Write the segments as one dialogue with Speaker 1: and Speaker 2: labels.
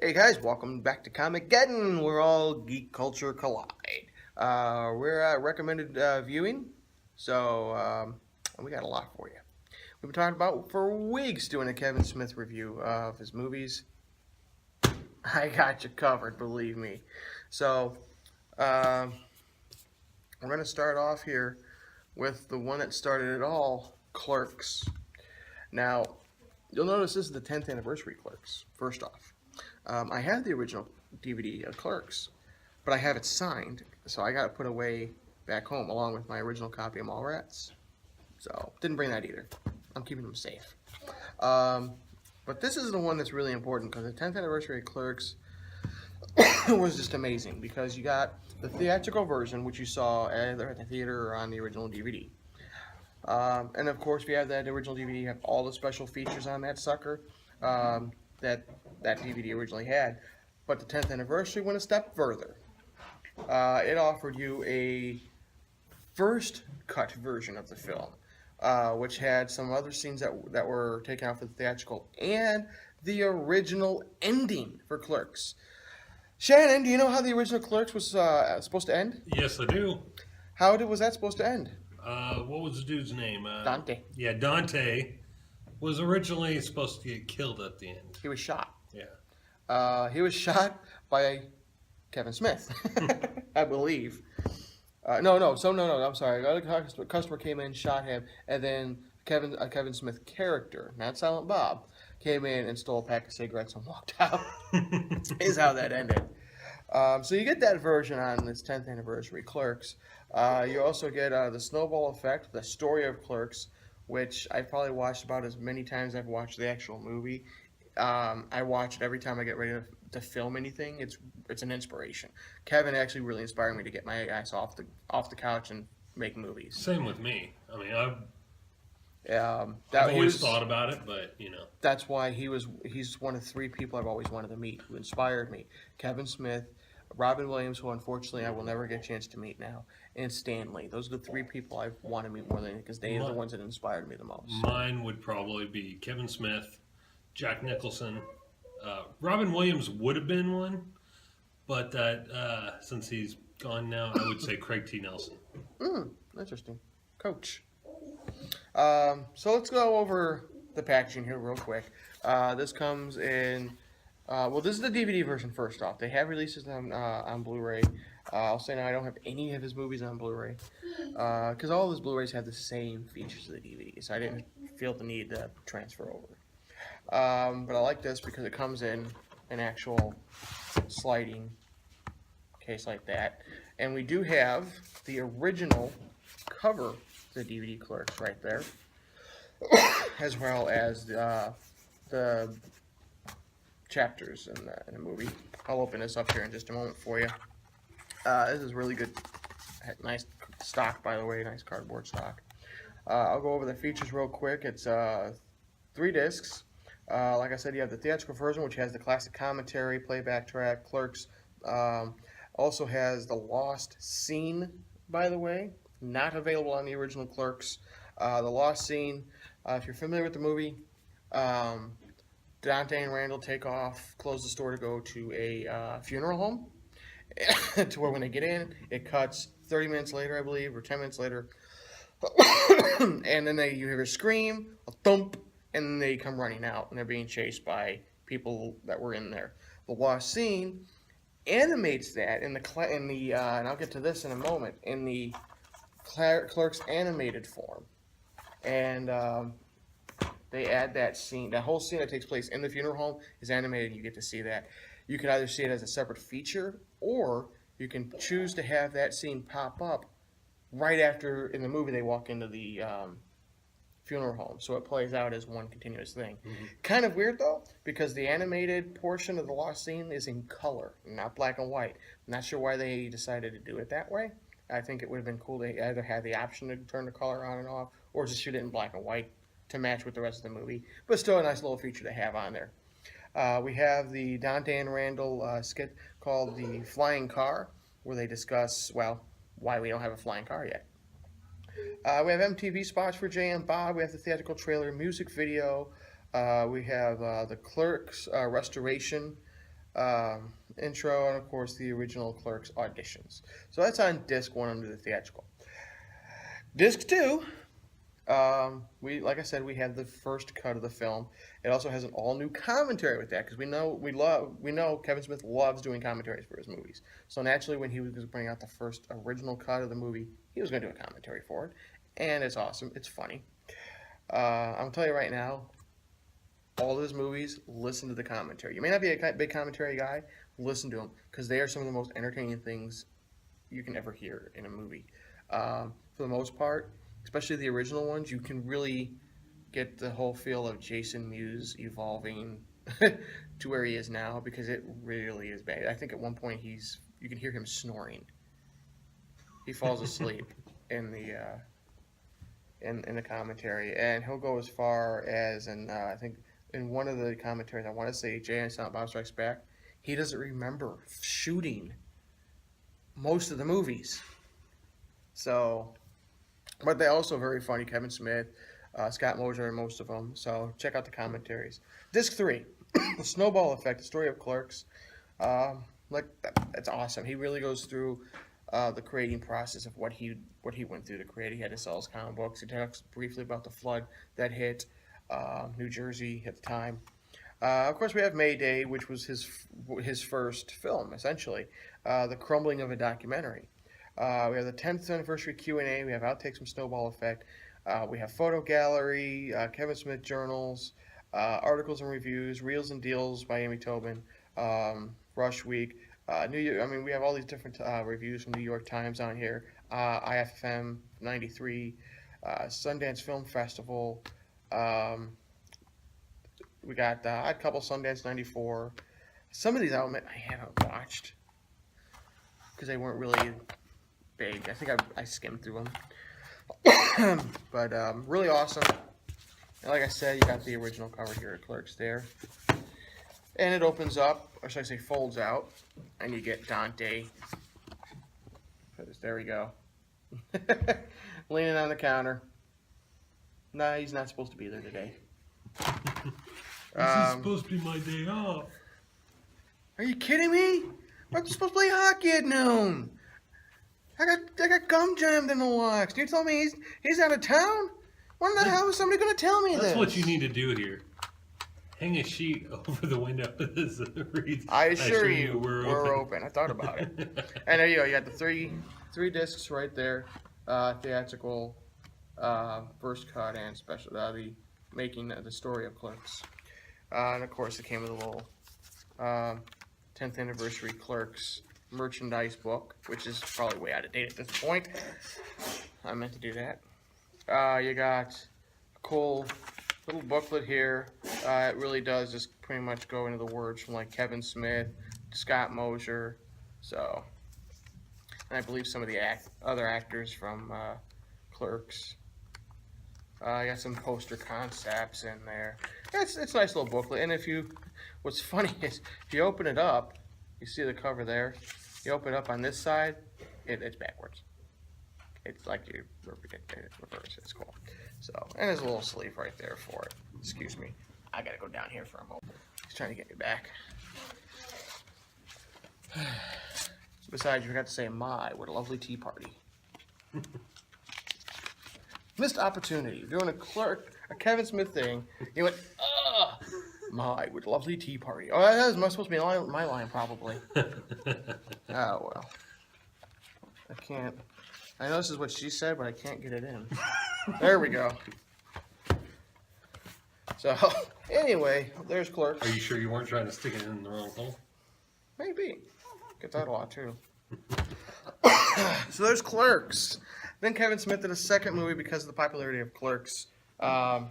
Speaker 1: Hey guys, welcome back to Comic-Geddon, where all geek culture collide. We're recommended viewing, so we got a lot for you. We've been talking about for weeks doing a Kevin Smith review of his movies. I got you covered, believe me. So we're going to start off here with the one that started it all, Clerks. Now, you'll notice this is the 10th anniversary Clerks, first off. I have the original DVD of Clerks, but I have it signed, so I got to put away back home along with my original copy of Mallrats. So, didn't bring that either. I'm keeping them safe. But this is the one that's really important because the 10th anniversary of Clerks was just amazing because you got the theatrical version, which you saw either at the theater or on the original DVD. And of course, if you have that original DVD, you have all the special features on that sucker that DVD originally had. But the 10th anniversary went a step further. It offered you a first cut version of the film, which had some other scenes that were taken out for the theatrical, and the original ending for Clerks. Shannon, do you know how the original Clerks was supposed to end?
Speaker 2: Yes, I do.
Speaker 1: Was that supposed to end?
Speaker 2: What was the dude's name?
Speaker 1: Dante.
Speaker 2: Yeah, Dante was originally supposed to get killed at the end.
Speaker 1: He was shot.
Speaker 2: Yeah.
Speaker 1: He was shot by Kevin Smith, I believe. No. I'm sorry. A customer came in, shot him, and then a Kevin Smith character, not Silent Bob, came in and stole a pack of cigarettes and walked out. Is how that ended. So you get that version on this 10th anniversary Clerks. You also get the Snowball Effect, the story of Clerks, which I've probably watched about as many times as I've watched the actual movie. I watch it every time I get ready to film anything. It's an inspiration. Kevin actually really inspired me to get my ass off the couch and make movies.
Speaker 2: Same with me. I mean,
Speaker 1: I've
Speaker 2: always thought about it, but
Speaker 1: that's why he's one of three people I've always wanted to meet who inspired me. Kevin Smith, Robin Williams, who unfortunately I will never get a chance to meet now, and Stan Lee. Those are the three people I want to meet more than because they are the ones that inspired me the most.
Speaker 2: Mine would probably be Kevin Smith, Jack Nicholson. Robin Williams would have been one, but since he's gone now, I would say Craig T. Nelson.
Speaker 1: Interesting. Coach. So let's go over the packaging here real quick. This comes in, this is the DVD version first off. They have releases on Blu-ray. I'll say now I don't have any of his movies on Blu-ray because all of his Blu-rays have the same features as the DVD, so I didn't feel the need to transfer over. But I like this because it comes in an actual sliding case like that. And we do have the original cover of the DVD Clerks right there, as well as the chapters in the movie. I'll open this up here in just a moment for you. This is really good. Nice stock, by the way. Nice cardboard stock. I'll go over the features real quick. It's 3 discs. Like I said, you have the theatrical version, which has the classic commentary, playback track, Clerks. Also has the lost scene, by the way, not available on the original Clerks. The lost scene, if you're familiar with the movie, Dante and Randall take off, close the store to go to a funeral home, to where when they get in, it cuts 30 minutes later, I believe, or 10 minutes later, and then you hear a scream, a thump, and then they come running out, and they're being chased by people that were in there. The lost scene animates that in the and I'll get to this in a moment, in the Clerks animated form, and they add that scene. That whole scene that takes place in the funeral home is animated. You get to see that. You can either see it as a separate feature, or you can choose to have that scene pop up right after in the movie they walk into the funeral home, so it plays out as one continuous thing. Kind of weird though, because the animated portion of the lost scene is in color, not black and white. I'm not sure why they decided to do it that way. I think it would have been cool to either have the option to turn the color on and off, or just shoot it in black and white to match with the rest of the movie. But still a nice little feature to have on there. We have the Dante and Randall skit called The Flying Car, where they discuss, well, why we don't have a flying car yet. We have MTV spots for Jay and Bob. We have the theatrical trailer, music video. We have the Clerks restoration intro, and of course the original Clerks auditions. So that's on disc 1 under the theatrical. Disc 2, like I said, we have the first cut of the film. It also has an all-new commentary with that because we know Kevin Smith loves doing commentaries for his movies. So naturally, when he was bringing out the first original cut of the movie, he was going to do a commentary for it, and it's awesome. It's funny. I'm telling you right now, all of his movies, listen to the commentary. You may not be a big commentary guy, listen to them because they are some of the most entertaining things you can ever hear in a movie. For the most part, especially the original ones, you can really get the whole feel of Jason Mewes evolving to where he is now because it really is bad. I think at one point you can hear him snoring. He falls asleep in the commentary, and he'll go as far as, and I think in one of the commentaries, I want to say Jay and Silent Bob Strikes Back, he doesn't remember shooting most of the movies. So, but they're also very funny. Kevin Smith, Scott Mosier, and most of them. So check out the commentaries. Disc 3, The Snowball Effect, the story of Clerks. That's awesome. He really goes through the creating process of what he went through to create. He had to sell his comic books. He talks briefly about the flood that hit New Jersey at the time. Of course, we have Mayday, which was his first film, essentially, the crumbling of a documentary. We have the 10th anniversary Q&A. We have outtakes from Snowball Effect. We have photo gallery, Kevin Smith journals, articles and reviews, reels and deals by Amy Tobin, Rush Week. We have all these different reviews from New York Times on here. IFFM 93, Sundance Film Festival. We got Odd Couple Sundance 94. Some of these I haven't watched because they weren't really big. I think I skimmed through them. But really awesome. And like I said, you got the original cover here at Clerks there. And it opens up, or should I say folds out, and you get Dante. There we go. Leaning on the counter. Nah, he's not supposed to be there today.
Speaker 2: This is supposed to be my day off.
Speaker 1: Are you kidding me? I'm supposed to play hockey at noon. I got gum jammed in the locks. Do you tell me he's out of town? When the hell is somebody going to tell me this?
Speaker 2: That's what you need to do here. Hang a sheet over the window that reads,
Speaker 1: I assure you, we're open. I thought about it. And there you go. You got the three discs right there. Theatrical, first cut, and special. The making the story of Clerks. And of course, it came with a little 10th anniversary Clerks merchandise book, which is probably way out of date at this point. I meant to do that. You got a cool little booklet here. It really does just pretty much go into the words from like Kevin Smith, Scott Mosier, so, and I believe some of the other actors from Clerks. I got some poster concepts in there. It's a nice little booklet, and what's funny is if you open it up, you see the cover there. You open it up on this side, it's backwards. It's like you reverse. It's cool. So, and there's a little sleeve right there for it. Excuse me. I gotta go down here for a moment. He's trying to get me back. Besides, you forgot to say "my" what a lovely tea party. Missed opportunity. You're doing a Kevin Smith thing. You went, my what a lovely tea party. Oh, that was supposed to be my line, probably. Oh well. I can't. I know this is what she said, but I can't get it in. There we go. So, anyway, there's Clerks.
Speaker 2: Are you sure you weren't trying to stick it in the wrong hole?
Speaker 1: Maybe. Get that a lot, too. So there's Clerks. Then Kevin Smith did a second movie because of the popularity of Clerks. I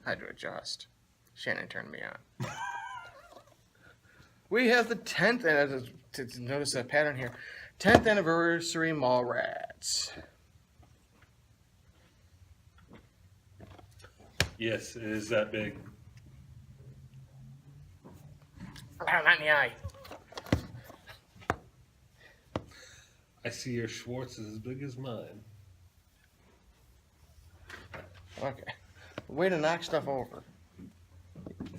Speaker 1: had to adjust. Shannon turned me on. We have the 10th, and to notice a pattern here, 10th anniversary Mallrats.
Speaker 2: Yes, it is that big.
Speaker 1: Not in the eye.
Speaker 2: I see your Schwartz is as big as mine.
Speaker 1: Okay. Way to knock stuff over.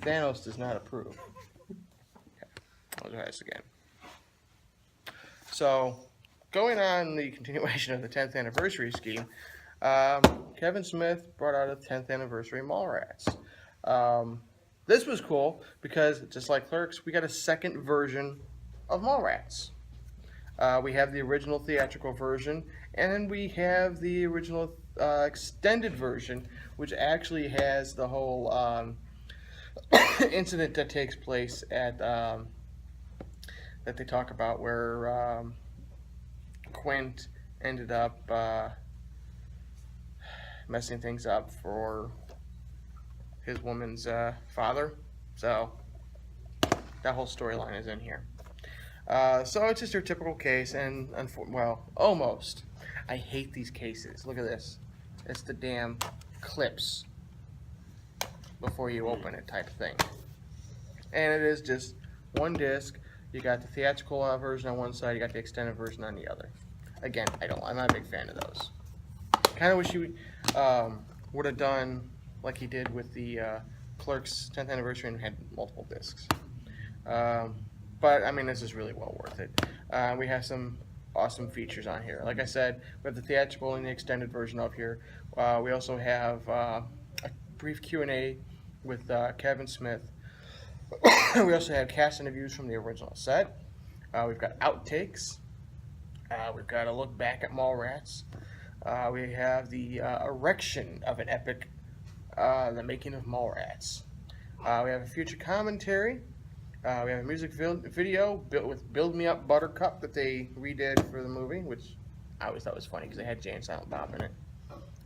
Speaker 1: Thanos does not approve. Okay, I'll try this again. So, going on the continuation of the 10th anniversary scheme, Kevin Smith brought out a 10th anniversary Mallrats. This was cool because, just like Clerks, we got a second version of Mallrats. We have the original theatrical version, and then we have the original extended version, which actually has the whole incident that takes place at that they talk about where Quint ended up messing things up for his woman's father. So that whole storyline is in here. So it's just your typical case, and well, almost. I hate these cases. Look at this. It's the damn clips before you open it type of thing. And it is just one disc. You got the theatrical version on one side, you got the extended version on the other. Again, I'm not a big fan of those. Kind of wish you would have done like he did with the Clerks 10th anniversary and had multiple discs. But I mean, this is really well worth it. We have some awesome features on here. Like I said, we have the theatrical and the extended version up here. We also have a brief Q&A with Kevin Smith. We also have cast interviews from the original set. We've got outtakes. We've got a look back at Mallrats. We have the erection of an epic, the making of Mallrats. We have a future commentary. We have a music video built with "Build Me Up, Buttercup" that they redid for the movie, which I always thought was funny because they had Jay and Silent Bob in it.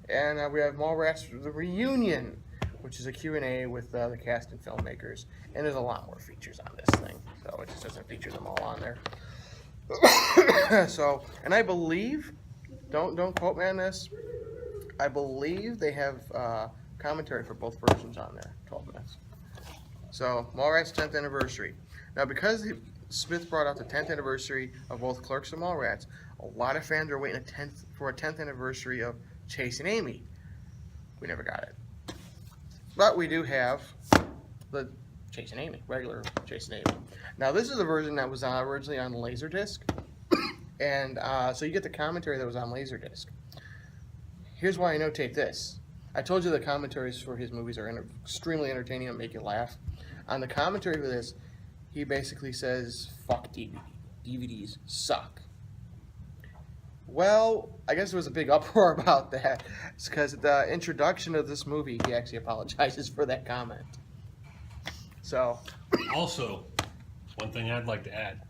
Speaker 1: And we have Mallrats the Reunion, which is a Q&A with the cast and filmmakers. And there's a lot more features on this thing, so it just doesn't feature them all on there. So, and I believe, don't quote me on this, I believe they have commentary for both versions on there, 12 minutes. So, Mallrats 10th anniversary. Now, because Smith brought out the 10th anniversary of both Clerks and Mallrats, a lot of fans are waiting for a 10th anniversary of Chase and Amy. We never got it. But we do have the Chase and Amy, regular Chase and Amy. Now, this is the version that was originally on Laserdisc. And so you get the commentary that was on Laserdisc. Here's why I notate this. I told you the commentaries for his movies are extremely entertaining and make you laugh. On the commentary for this, he basically says, "Fuck DVDs suck." Well, I guess there was a big uproar about that. It's because at the introduction of this movie, he actually apologizes for that comment. So,
Speaker 2: Also, one thing I'd like to add.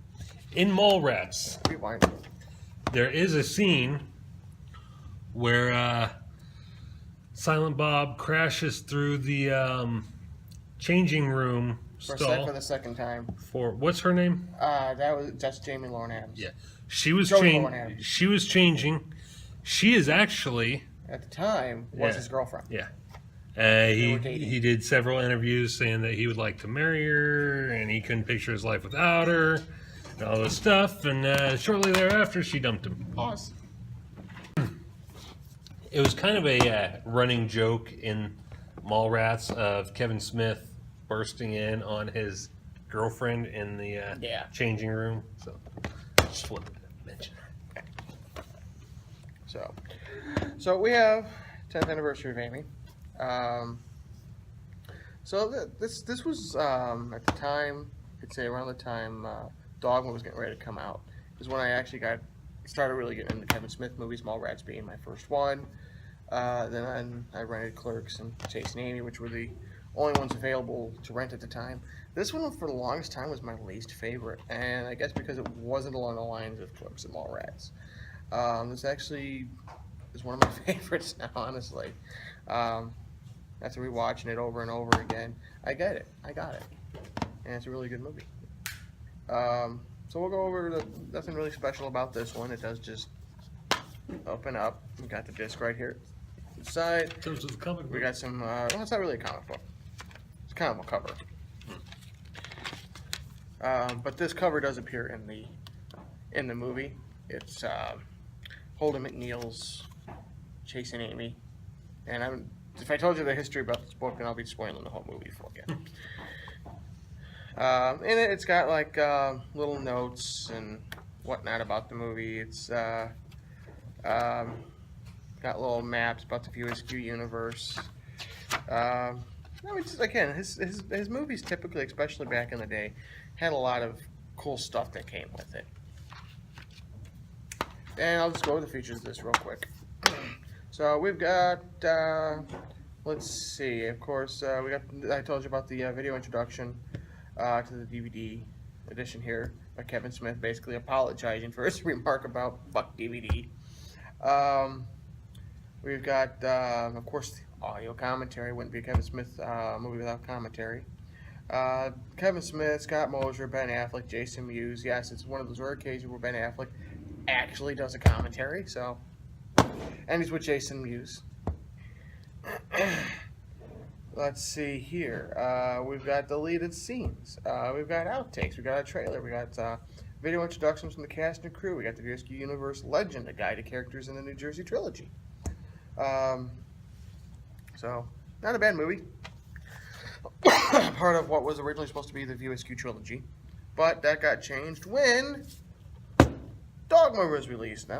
Speaker 2: In Mallrats,
Speaker 1: rewind.
Speaker 2: there is a scene where Silent Bob crashes through the changing room stall.
Speaker 1: For the second time.
Speaker 2: For what's her name?
Speaker 1: That's Jamie Lauren Adams.
Speaker 2: Yeah, she was
Speaker 1: Lauren Adams.
Speaker 2: She was changing. She is actually
Speaker 1: At the time, was his girlfriend.
Speaker 2: Yeah.
Speaker 1: They were dating.
Speaker 2: He did several interviews saying that he would like to marry her and he couldn't picture his life without her and all this stuff. And shortly thereafter, she dumped him.
Speaker 1: Pause.
Speaker 2: It was kind of a running joke in Mallrats of Kevin Smith bursting in on his girlfriend in the changing room. So, just wanted to mention that.
Speaker 1: So we have 10th anniversary of Amy. This was at the time, I'd say around the time Dogma was getting ready to come out, is when I actually started really getting into Kevin Smith movies, Mallrats being my first one. Then I rented Clerks and Chase and Amy, which were the only ones available to rent at the time. This one, for the longest time, was my least favorite, and I guess because it wasn't along the lines of Clerks and Mallrats. This actually is one of my favorites now, honestly. After rewatching it over and over again, I got it, and it's a really good movie. So we'll go over nothing really special about this one. It does just open up. We got the disc right here to the side.
Speaker 2: In terms of the comic book.
Speaker 1: We got some, well, it's not really a comic book. It's a comic book cover. But this cover does appear in the movie. It's Holden McNeil's Chase and Amy. And if I told you the history about this book, then I'll be spoiling the whole movie for you. In it, it's got like little notes and whatnot about the movie. It's got little maps about the View Askew universe. No, it's, again, his movies typically, especially back in the day, had a lot of cool stuff that came with it. And I'll just go over the features of this real quick. So we've got, let's see, of course, I told you about the video introduction to the DVD edition here by Kevin Smith, basically apologizing for his remark about fuck DVD. We've got, of course, the audio commentary. Wouldn't be a Kevin Smith movie without commentary. Kevin Smith, Scott Moser, Ben Affleck, Jason Mewes. Yes, it's one of those rare occasions where Ben Affleck actually does a commentary. So, and he's with Jason Mewes. Let's see here. We've got deleted scenes. We've got outtakes. We've got a trailer. We got video introductions from the cast and crew. We got the View Askew Universe Legend, a guide to characters in the New Jersey trilogy. So, not a bad movie. Part of what was originally supposed to be the View Askew trilogy. But that got changed when Dogma was released. Now,